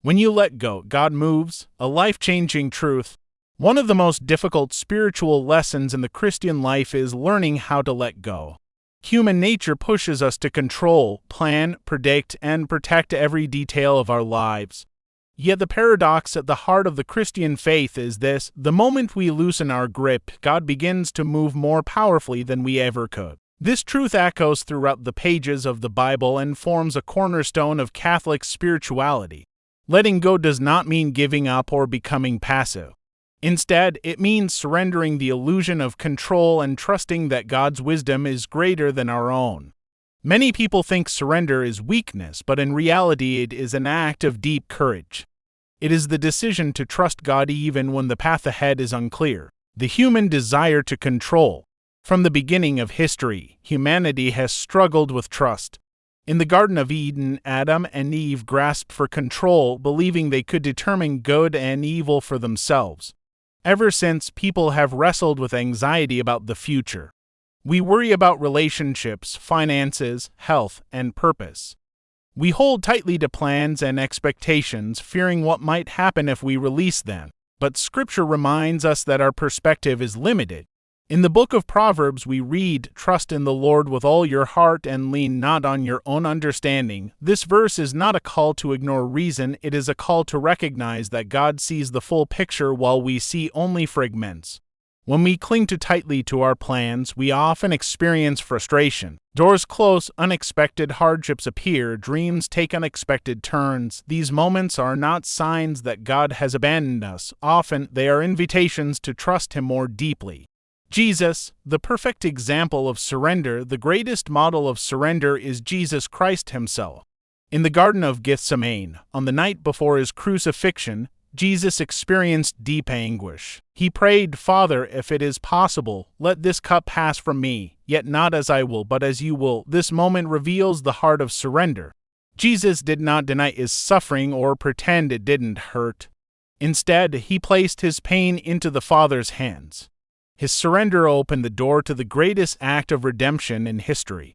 When you let go, God moves, a life-changing truth. One of the most difficult spiritual lessons in the Christian life is learning how to let go. Human nature pushes us to control, plan, predict, and protect every detail of our lives. Yet the paradox at the heart of the Christian faith is this: the moment we loosen our grip, God begins to move more powerfully than we ever could. This truth echoes throughout the pages of the Bible and forms a cornerstone of Catholic spirituality. Letting go does not mean giving up or becoming passive. Instead, it means surrendering the illusion of control and trusting that God's wisdom is greater than our own. Many people think surrender is weakness, but in reality it is an act of deep courage. It is the decision to trust God even when the path ahead is unclear. The human desire to control. From the beginning of history, humanity has struggled with trust. In the Garden of Eden, Adam and Eve grasped for control, believing they could determine good and evil for themselves. Ever since, people have wrestled with anxiety about the future. We worry about relationships, finances, health, and purpose. We hold tightly to plans and expectations, fearing what might happen if we release them. But Scripture reminds us that our perspective is limited. In the book of Proverbs we read, "Trust in the Lord with all your heart and lean not on your own understanding." This verse is not a call to ignore reason, it is a call to recognize that God sees the full picture while we see only fragments. When we cling too tightly to our plans, we often experience frustration. Doors close, unexpected hardships appear, dreams take unexpected turns. These moments are not signs that God has abandoned us. Often, they are invitations to trust Him more deeply. Jesus, the perfect example of surrender, the greatest model of surrender is Jesus Christ Himself. In the Garden of Gethsemane, on the night before His crucifixion, Jesus experienced deep anguish. He prayed, "Father, if it is possible, let this cup pass from me, yet not as I will, but as you will." This moment reveals the heart of surrender. Jesus did not deny His suffering or pretend it didn't hurt. Instead, He placed His pain into the Father's hands. His surrender opened the door to the greatest act of redemption in history.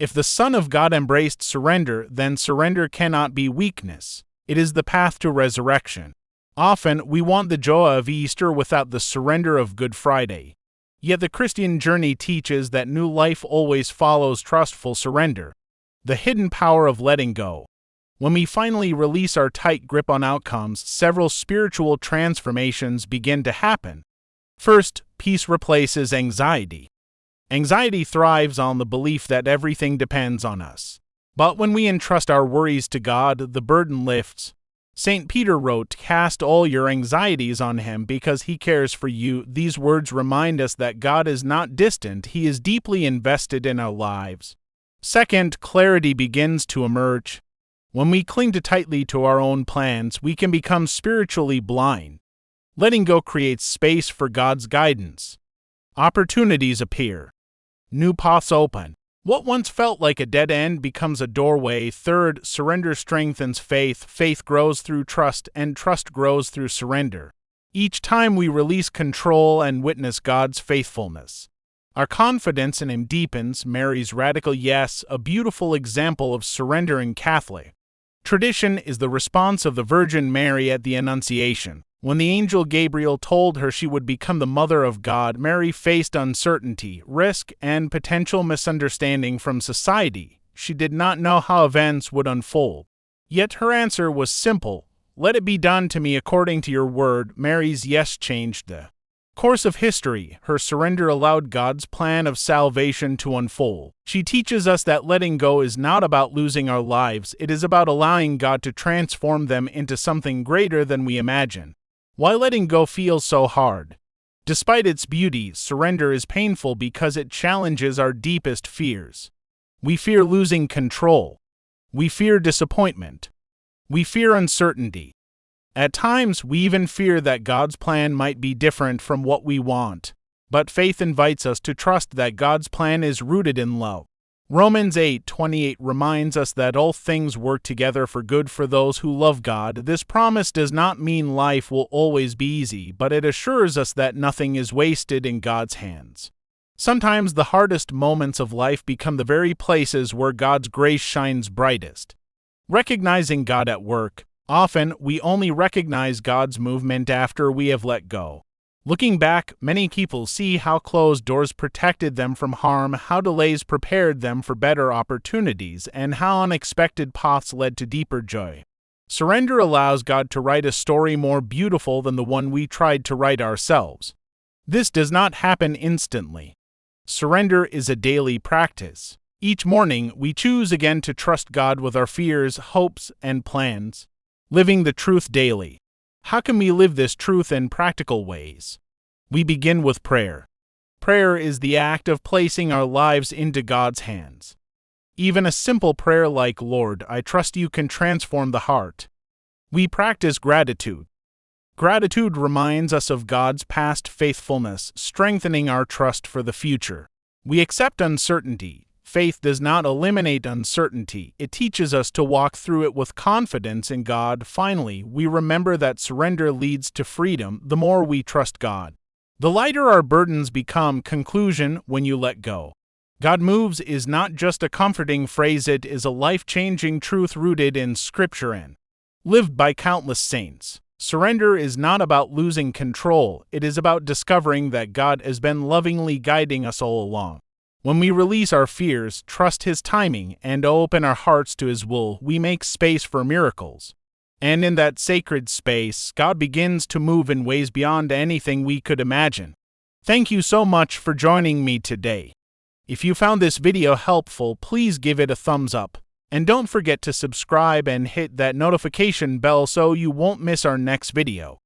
If the Son of God embraced surrender, then surrender cannot be weakness. It is the path to resurrection. Often, we want the joy of Easter without the surrender of Good Friday. Yet the Christian journey teaches that new life always follows trustful surrender. The hidden power of letting go. When we finally release our tight grip on outcomes, several spiritual transformations begin to happen. First, peace replaces anxiety. Anxiety thrives on the belief that everything depends on us. But when we entrust our worries to God, the burden lifts. St. Peter wrote, "Cast all your anxieties on Him because He cares for you." These words remind us that God is not distant, He is deeply invested in our lives. Second, clarity begins to emerge. When we cling too tightly to our own plans, we can become spiritually blind. Letting go creates space for God's guidance. Opportunities appear. New paths open. What once felt like a dead end becomes a doorway. Third, surrender strengthens faith. Faith grows through trust, and trust grows through surrender. Each time we release control and witness God's faithfulness, our confidence in Him deepens. Mary's radical yes, a beautiful example of surrender in Catholic tradition, is the response of the Virgin Mary at the Annunciation. When the angel Gabriel told her she would become the Mother of God, Mary faced uncertainty, risk, and potential misunderstanding from society. She did not know how events would unfold. Yet her answer was simple: "Let it be done to me according to your word." Mary's yes changed the course of history. Her surrender allowed God's plan of salvation to unfold. She teaches us that letting go is not about losing our lives, it is about allowing God to transform them into something greater than we imagine. Why letting go feels so hard? Despite its beauty, surrender is painful because it challenges our deepest fears. We fear losing control. We fear disappointment. We fear uncertainty. At times, we even fear that God's plan might be different from what we want. But faith invites us to trust that God's plan is rooted in love. Romans 8:28 reminds us that all things work together for good for those who love God. This promise does not mean life will always be easy, but it assures us that nothing is wasted in God's hands. Sometimes the hardest moments of life become the very places where God's grace shines brightest. Recognizing God at work. Often, we only recognize God's movement after we have let go. Looking back, many people see how closed doors protected them from harm, how delays prepared them for better opportunities, and how unexpected paths led to deeper joy. Surrender allows God to write a story more beautiful than the one we tried to write ourselves. This does not happen instantly. Surrender is a daily practice. Each morning, we choose again to trust God with our fears, hopes, and plans. Living the truth daily. How can we live this truth in practical ways? We begin with prayer. Prayer is the act of placing our lives into God's hands. Even a simple prayer like, "Lord, I trust you," can transform the heart. We practice gratitude. Gratitude reminds us of God's past faithfulness, strengthening our trust for the future. We accept uncertainty. Faith does not eliminate uncertainty, it teaches us to walk through it with confidence in God. Finally, we remember that surrender leads to freedom the more we trust God. The lighter our burdens become. Conclusion: when you let go, God moves is not just a comforting phrase, it is a life-changing truth rooted in Scripture and lived by countless saints. Surrender is not about losing control, it is about discovering that God has been lovingly guiding us all along. When we release our fears, trust His timing, and open our hearts to His will, we make space for miracles. And in that sacred space, God begins to move in ways beyond anything we could imagine. Thank you so much for joining me today. If you found this video helpful, please give it a thumbs up. And don't forget to subscribe and hit that notification bell so you won't miss our next video.